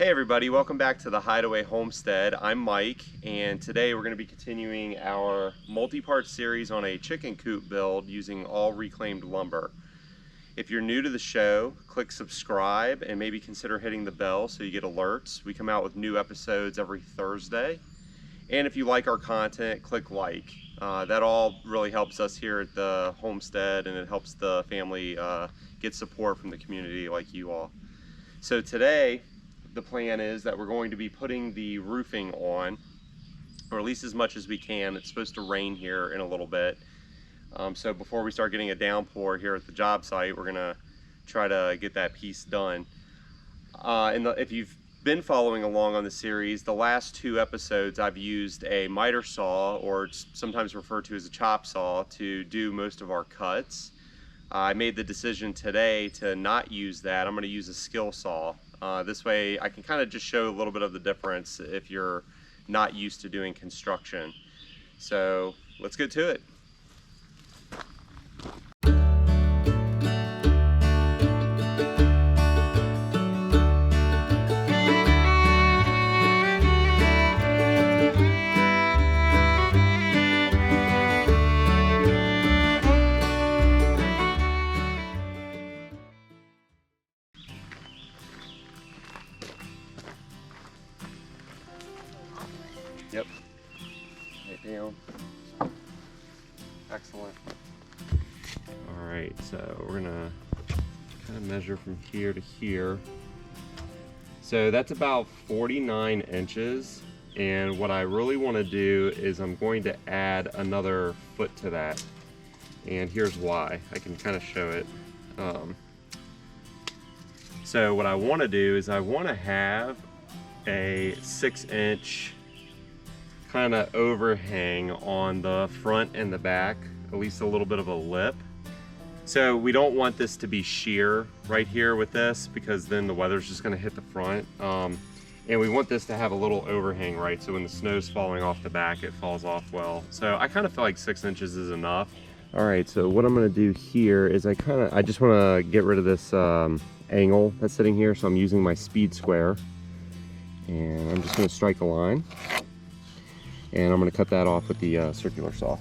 Hey everybody, welcome back to the Hideaway Homestead. I'm Mike, and today we're going to be continuing our multi-part series on a chicken coop build using all reclaimed lumber. If you're new to the show, click subscribe and maybe consider hitting the bell so you get alerts. We come out with new episodes every Thursday. And if you like our content, click like. That all really helps us here at the homestead, and it helps the family get support from the community like you all. So today, the plan is that we're going to be putting the roofing on, or at least as much as we can. It's supposed to rain here in a little bit. So before we start getting a downpour here at the job site, we're gonna try to get that piece done. If you've been following along on the series, the last two episodes I've used a miter saw, or it's sometimes referred to as a chop saw, to do most of our cuts. I made the decision today to not use that. I'm going to use a skill saw. This way I can kind of just show a little bit of the difference if you're not used to doing construction. So let's get to it. Yep. Right down. Excellent. All right, so we're gonna kind of measure from here to here. So that's about 49 inches. And what I really want to do is I'm going to add another foot to that. And here's why. I can kind of show it. So what I want to do is I want to have a 6-inch kind of overhang on the front and the back, at least a little bit of a lip. So we don't want this to be sheer right here with this, because then the weather's just going to hit the front. And we want this to have a little overhang, right? So when the snow's falling off the back, it falls off well. So I kind of feel like 6 inches is enough. All right, so what I'm going to do here is I just want to get rid of this angle that's sitting here. So I'm using my speed square, and I'm just going to strike a line. And I'm going to cut that off with the circular saw.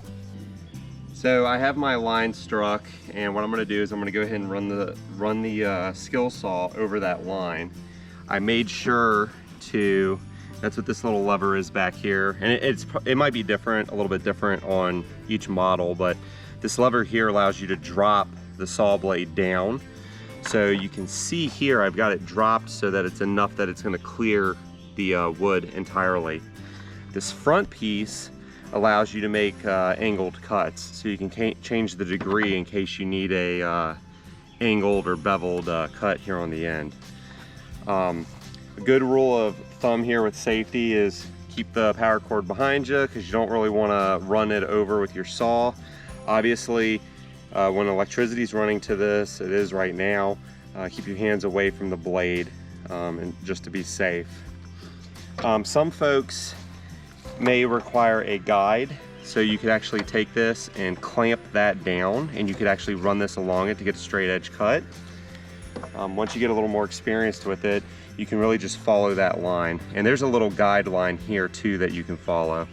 So I have my line struck, and what I'm going to do is I'm going to go ahead and run the skill saw over that line. I made sure to, that's what this little lever is back here, and it might be different, a little bit different on each model, but this lever here allows you to drop the saw blade down. So you can see here I've got it dropped so that it's enough that it's going to clear the wood entirely. This front piece allows you to make angled cuts, so you can change the degree in case you need a angled or beveled cut here on the end. A good rule of thumb here with safety is keep the power cord behind you, because you don't really want to run it over with your saw. Obviously, when electricity is running to this, it is right now, keep your hands away from the blade, and just to be safe. Some folks may require a guide, so you could actually take this and clamp that down, and you could actually run this along it to get a straight edge cut. Once you get a little more experienced with it, you can really just follow that line, and there's a little guideline here too that you can follow.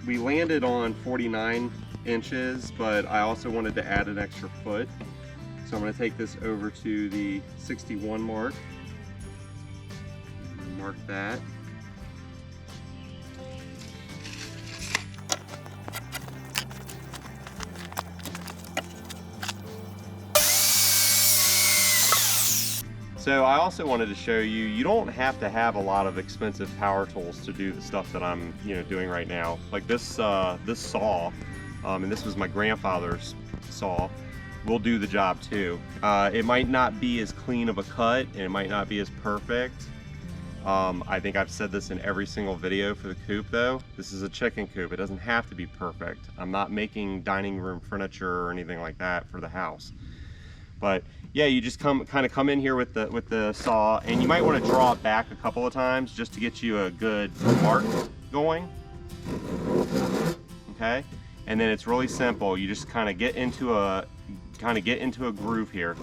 We landed on 49 inches, but I also wanted to add an extra foot. So I'm going to take this over to the 61 mark. Mark that. So I also wanted to show you, you don't have to have a lot of expensive power tools to do the stuff that I'm doing right now. Like this saw, and this was my grandfather's saw, will do the job too. It might not be as clean of a cut, and it might not be as perfect. I think I've said this in every single video for the coop though. This is a chicken coop. It doesn't have to be perfect. I'm not making dining room furniture or anything like that for the house. But yeah, you just kind of come in here with the saw, and you might want to draw it back a couple of times just to get you a good mark going. Okay, And then it's really simple. You just kind of get into a groove here.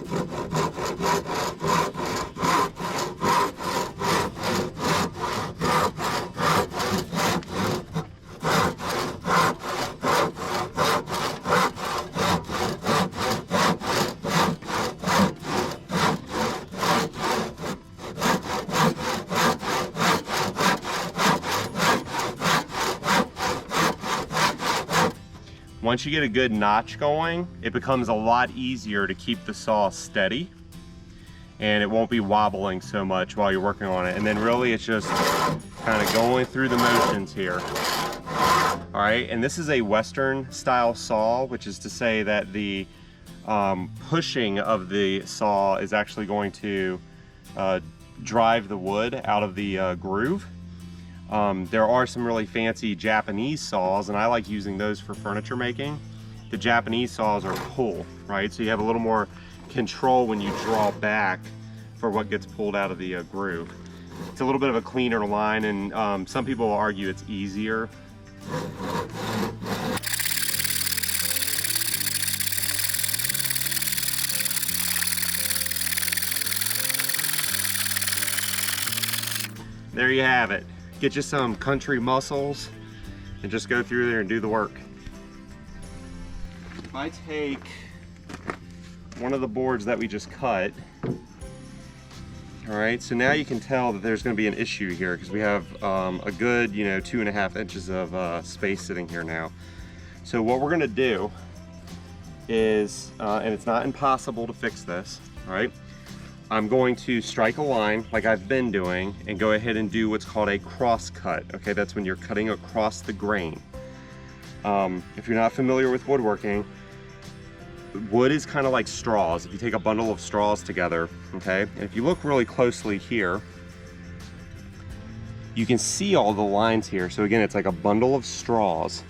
Once you get a good notch going, it becomes a lot easier to keep the saw steady, and it won't be wobbling so much while you're working on it. And then really it's just kind of going through the motions here. All right, and this is a Western style saw, which is to say that the pushing of the saw is actually going to drive the wood out of the groove. There are some really fancy Japanese saws, and I like using those for furniture making. The Japanese saws are pull, right? So you have a little more control when you draw back for what gets pulled out of the groove. It's a little bit of a cleaner line, and some people will argue it's easier. There you have it. Get you some country muscles and just go through there and do the work. If I take one of the boards that we just cut, all right, so now you can tell that there's going to be an issue here because we have a good, 2.5 inches of space sitting here now. So what we're going to do is, and it's not impossible to fix this, all right, I'm going to strike a line like I've been doing and go ahead and do what's called a cross cut. Okay, that's when you're cutting across the grain. If you're not familiar with woodworking, wood is kind of like straws. If you take a bundle of straws together, okay, and if you look really closely here, you can see all the lines here. So again, it's like a bundle of straws.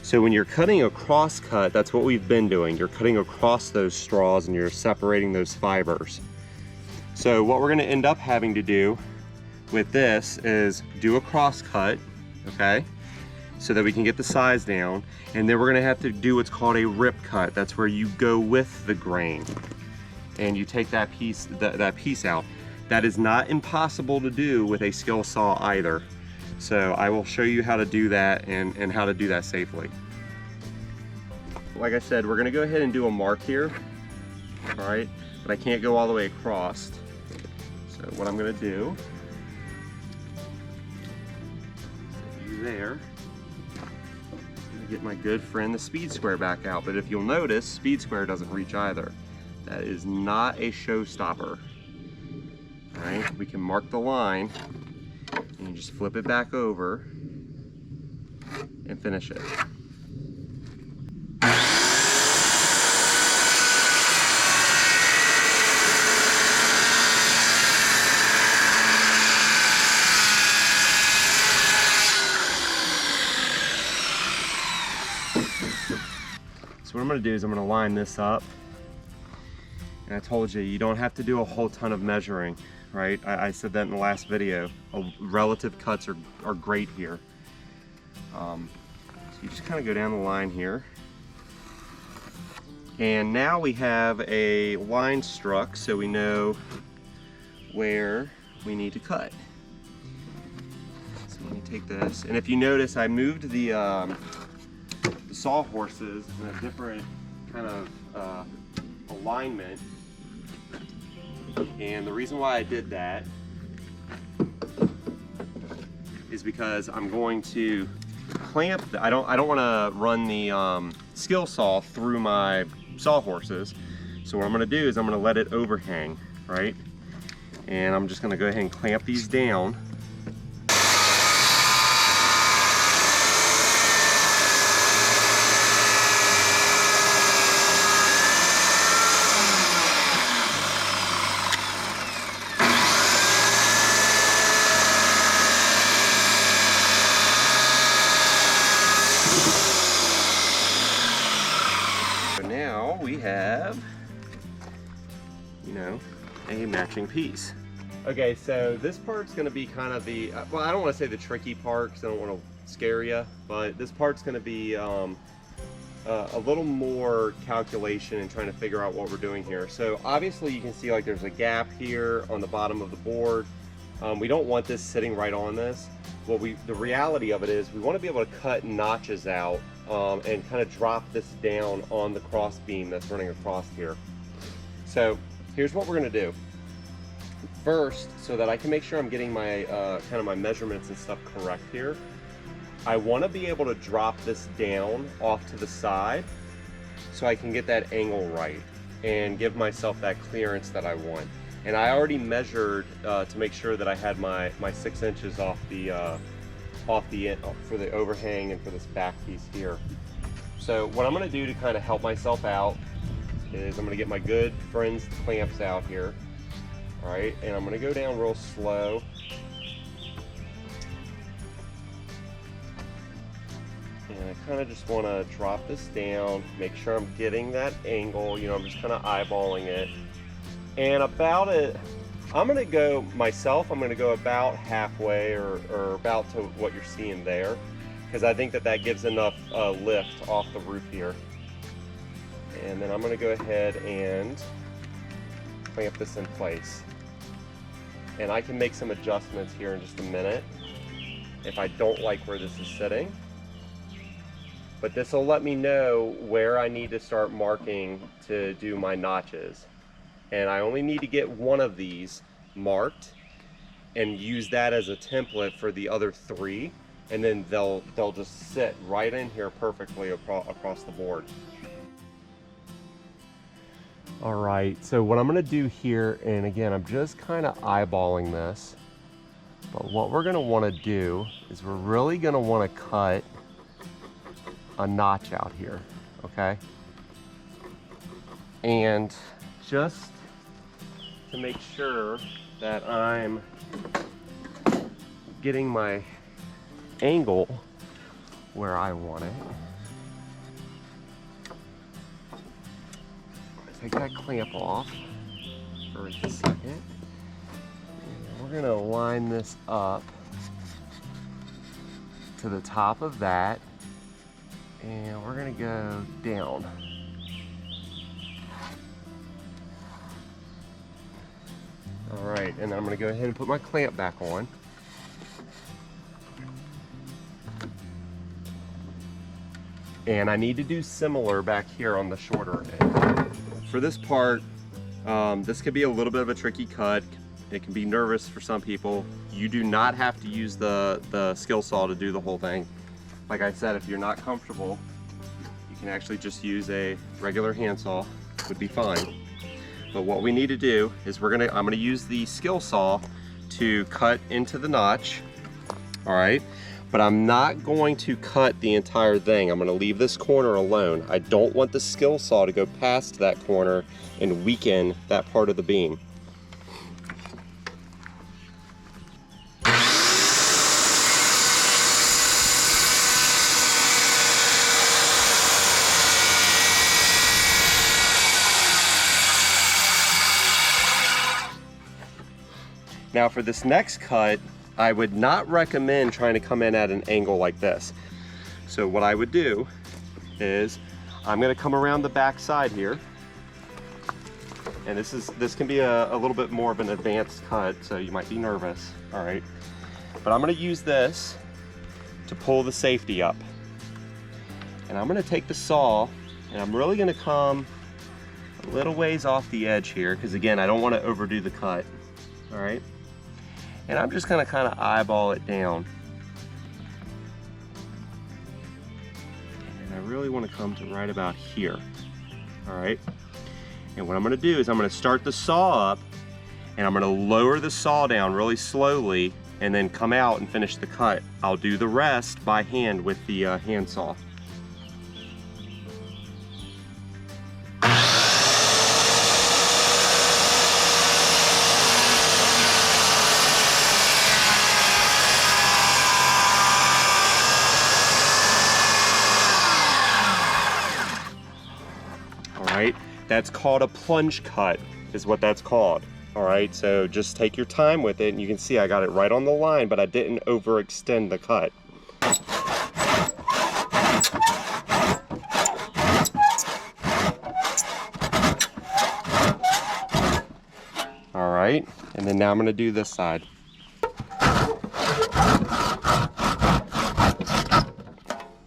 So when you're cutting a cross cut, that's what we've been doing. You're cutting across those straws and you're separating those fibers. So what we're going to end up having to do with this is do a cross cut, okay, so that we can get the size down, and then we're going to have to do what's called a rip cut. That's where you go with the grain and you take that piece out. That is not impossible to do with a skill saw either. So I will show you how to do that and how to do that safely. Like I said, we're going to go ahead and do a mark here, all right, but I can't go all the way across. So what I'm going to do, there, get my good friend the speed square back out. But if you'll notice, speed square doesn't reach either. That is not a showstopper. All right, we can mark the line and you just flip it back over and finish it. So what I'm going to do is I'm going to line this up, and I told you, you don't have to do a whole ton of measuring, right? I said that in the last video. Relative cuts are great here. So you just kind of go down the line here, and now we have a line struck so we know where we need to cut. So let me take this, and if you notice, I moved the sawhorses in a different kind of alignment, and the reason why I did that is because I'm going to clamp I don't want to run the skill saw through my sawhorses. So what I'm going to do is I'm going to let it overhang, right, and I'm just going to go ahead and clamp these down. We have, a matching piece. Okay, so this part's going to be kind of the, well, I don't want to say the tricky part because I don't want to scare you, but this part's going to be a little more calculation and trying to figure out what we're doing here. So obviously you can see like there's a gap here on the bottom of the board. We don't want this sitting right on this. The reality of it is we want to be able to cut notches out and kind of drop this down on the cross beam that's running across here. So here's what we're going to do. First, so that I can make sure I'm getting my kind of my measurements and stuff correct here, I want to be able to drop this down off to the side so I can get that angle right and give myself that clearance that I want. And I already measured to make sure that I had my 6 inches off the end for the overhang and for this back piece here. So what I'm going to do to kind of help myself out is I'm going to get my good friend's clamps out here. All right, and I'm going to go down real slow. And I kind of just want to drop this down, make sure I'm getting that angle. You know, I'm just kind of eyeballing it. And about it, I'm going to go about halfway or about to what you're seeing there, because I think that gives enough lift off the roof here. And then I'm going to go ahead and clamp this in place. And I can make some adjustments here in just a minute if I don't like where this is sitting. But this will let me know where I need to start marking to do my notches. And I only need to get one of these marked and use that as a template for the other 3, and then they'll just sit right in here perfectly across the board. All right, so what I'm gonna do here, and again, I'm just kind of eyeballing this, but what we're gonna wanna do is we're really gonna wanna cut a notch out here, okay? And just to make sure that I'm getting my angle where I want it, take that clamp off for just a second. And we're gonna line this up to the top of that, and we're gonna go down. All right, and then I'm gonna go ahead and put my clamp back on. And I need to do similar back here on the shorter end. For this part, this could be a little bit of a tricky cut. It can be nervous for some people. You do not have to use the skill saw to do the whole thing. Like I said, if you're not comfortable, you can actually just use a regular handsaw, would be fine. But what we need to do is I'm gonna use the skill saw to cut into the notch, all right? But I'm not going to cut the entire thing. I'm gonna leave this corner alone. I don't want the skill saw to go past that corner and weaken that part of the beam. Now for this next cut, I would not recommend trying to come in at an angle like this. So what I would do is I'm gonna come around the back side here. And this can be a little bit more of an advanced cut, so you might be nervous, all right? But I'm gonna use this to pull the safety up. And I'm gonna take the saw, and I'm really gonna come a little ways off the edge here, because again, I don't wanna overdo the cut, all right? And I'm just gonna kind of eyeball it down. And I really want to come to right about here, all right? And what I'm gonna do is I'm gonna start the saw up, and I'm gonna lower the saw down really slowly, and then come out and finish the cut. I'll do the rest by hand with the handsaw. That's called a plunge cut, is what that's called. All right, so just take your time with it, and you can see I got it right on the line, but I didn't overextend the cut. And then now I'm gonna do this side.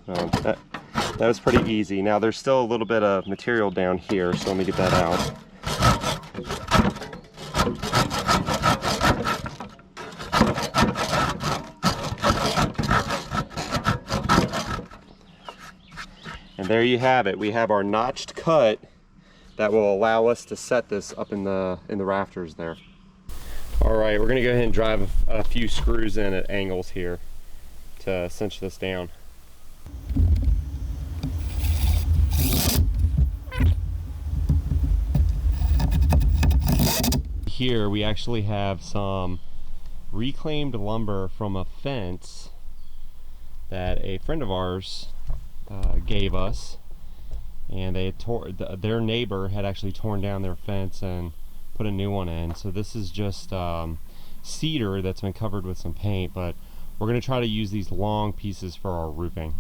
That was pretty easy. Now there's still a little bit of material down here, so let me get that out. And there you have it. We have our notched cut that will allow us to set this up in the rafters there. All right, we're gonna go ahead and drive a few screws in at angles here to cinch this down. Here we actually have some reclaimed lumber from a fence that a friend of ours gave us, and they had their neighbor had actually torn down their fence and put a new one in. So this is just cedar that's been covered with some paint, but we're going to try to use these long pieces for our roofing.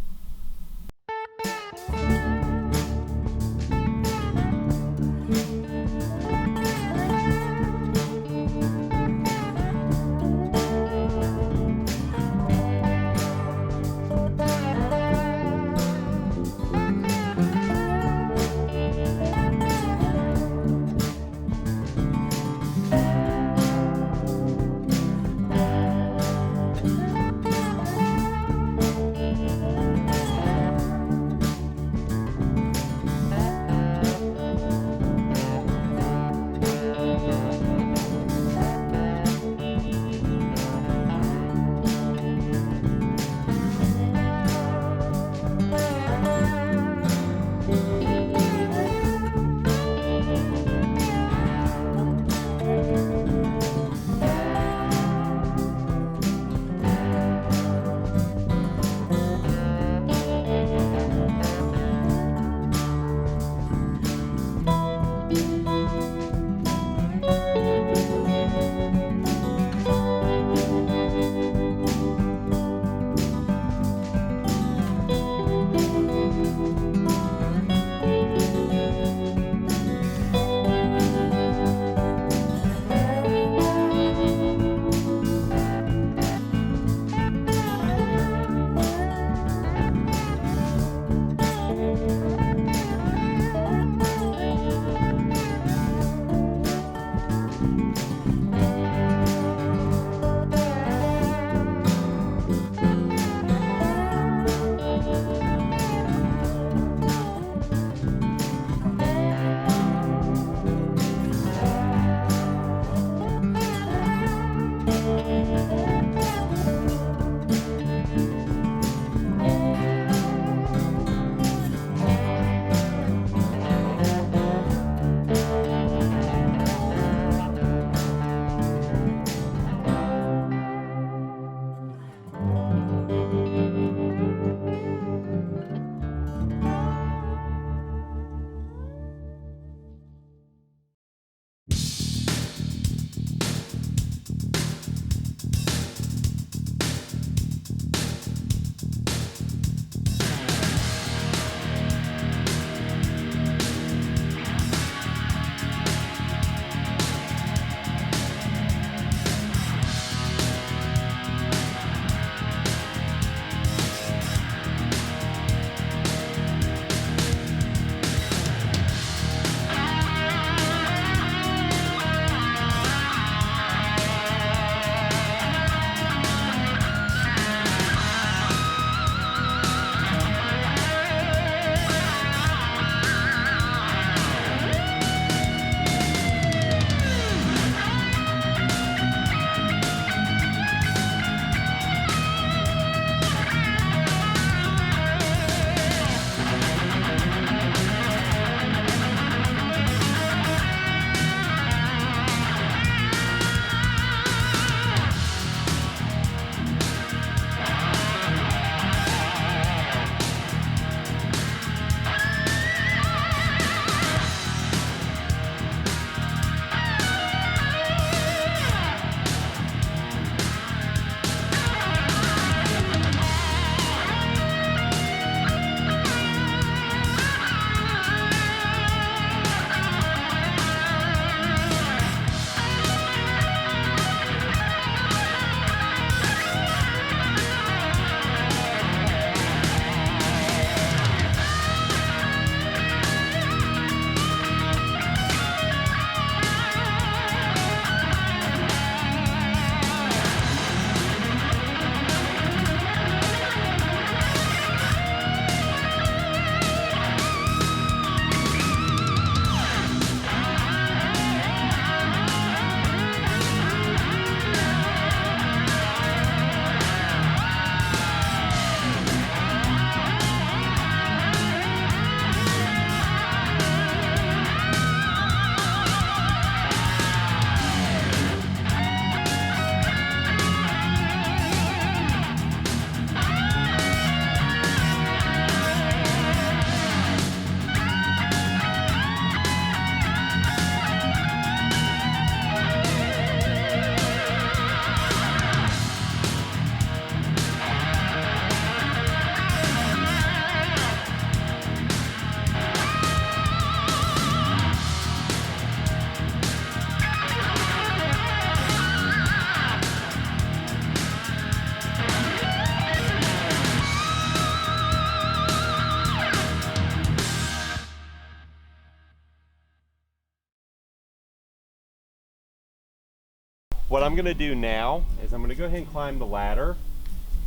what I'm gonna do now is I'm gonna go ahead and climb the ladder,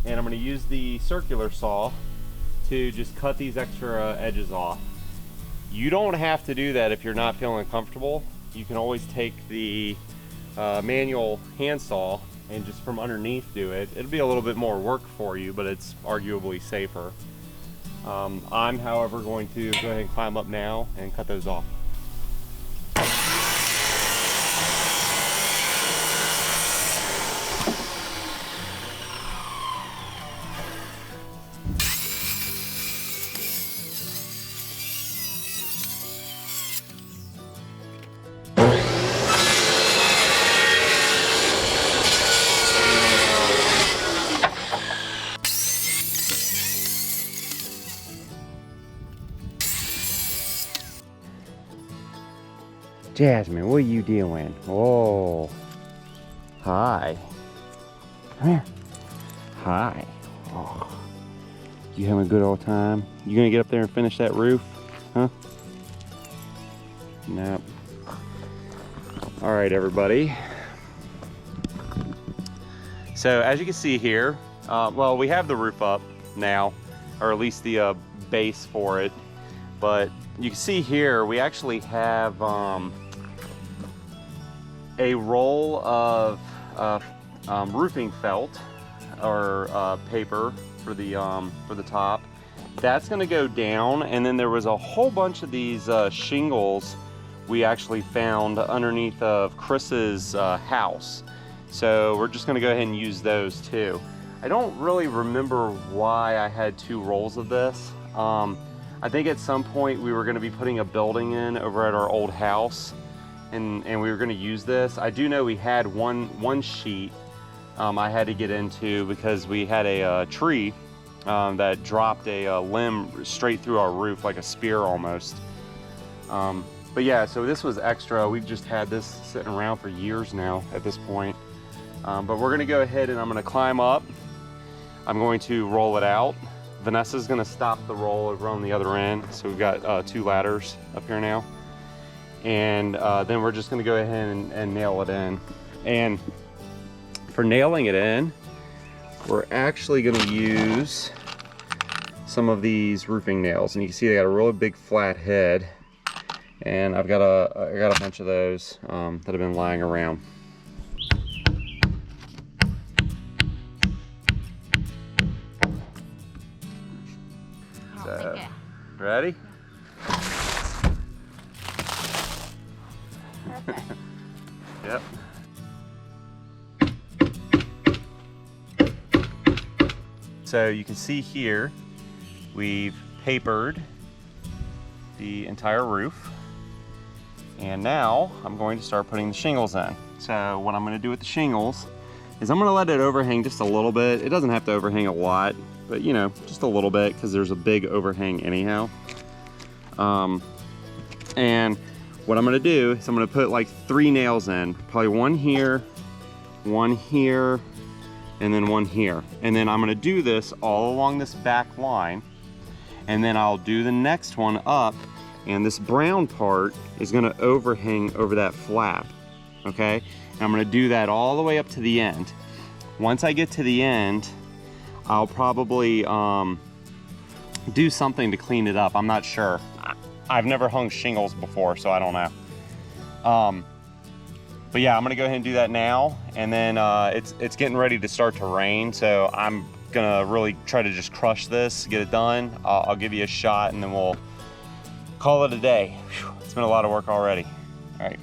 and I'm gonna use the circular saw to just cut these extra edges off. You don't have to do that if you're not feeling comfortable. You can always take the manual handsaw and just from underneath do it. It'll be a little bit more work for you, but it's arguably safer. I'm, however, going to go ahead and climb up now and cut those off. Jasmine, what are you doing? Oh, hi. Come here. Hi. Oh, you having a good old time? You gonna get up there and finish that roof? Huh? Nope. All right, everybody. So as you can see here, well, we have the roof up now, or at least the base for it. But you can see here, we actually have a roll of roofing felt or paper for the top. That's going to go down, and then there was a whole bunch of these shingles we actually found underneath of Chris's house. So we're just going to go ahead and use those too. I don't really remember why I had 2 rolls of this. I think at some point we were going to be putting a building in over at our old house, and we were going to use this. I do know we had one sheet I had to get into because we had a tree that dropped a limb straight through our roof, like a spear almost. But yeah, so this was extra. We've just had this sitting around for years now at this point. But we're going to go ahead and I'm going to climb up. I'm going to roll it out. Vanessa's gonna stop the roll over on the other end. So we've got 2 ladders up here now. And then we're just gonna go ahead and nail it in. And for nailing it in, we're actually gonna use some of these roofing nails. And you can see they got a really big flat head. And I got a bunch of those that have been lying around. So, ready? Yep. So you can see here, we've papered the entire roof. And now I'm going to start putting the shingles in. So what I'm going to do with the shingles is I'm going to let it overhang just a little bit. It doesn't have to overhang a lot, but you know, just a little bit because there's a big overhang anyhow. And what I'm going to do is I'm going to put like 3 nails in, probably one here, and then one here. And then I'm going to do this all along this back line, and then I'll do the next one up, and this brown part is going to overhang over that flap. Okay, and I'm going to do that all the way up to the end. Once I get to the end, I'll probably do something to clean it up. I'm not sure. I've never hung shingles before, so I don't know. But yeah, I'm gonna go ahead and do that now, and then it's getting ready to start to rain, so I'm gonna really try to just crush this, get it done. I'll give you a shot, and then we'll call it a day. Whew, it's been a lot of work already. All right.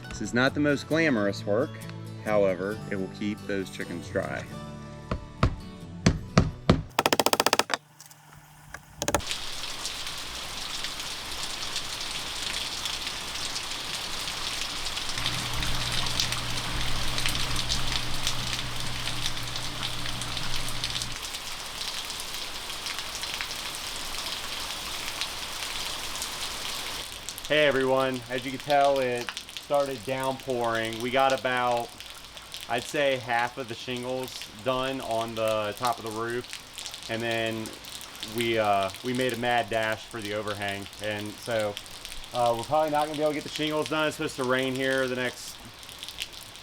This is not the most glamorous work, however, it will keep those chickens dry. Hey everyone, as you can tell, it started downpouring. We got about I'd say half of the shingles done on the top of the roof, and then we made a mad dash for the overhang, and so we're probably not gonna be able to get the shingles done. It's supposed to rain here the next,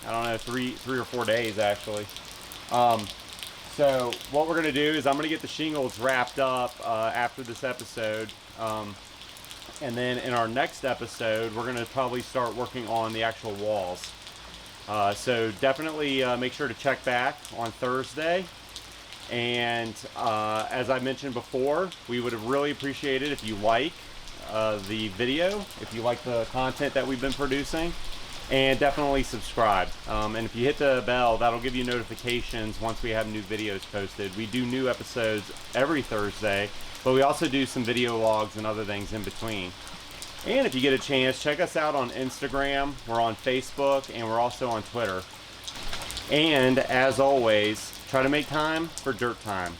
I don't know, three or 4 days actually. So what we're gonna do is I'm gonna get the shingles wrapped up after this episode, and then in our next episode we're gonna probably start working on the actual walls. So definitely make sure to check back on Thursday. And as I mentioned before, we would have really appreciated if you like the video, if you like the content that we've been producing, and definitely subscribe. And if you hit the bell, that'll give you notifications once we have new videos posted. We do new episodes every Thursday, but we also do some video logs and other things in between. And if you get a chance, check us out on Instagram, we're on Facebook, and we're also on Twitter. And as always, try to make time for dirt time.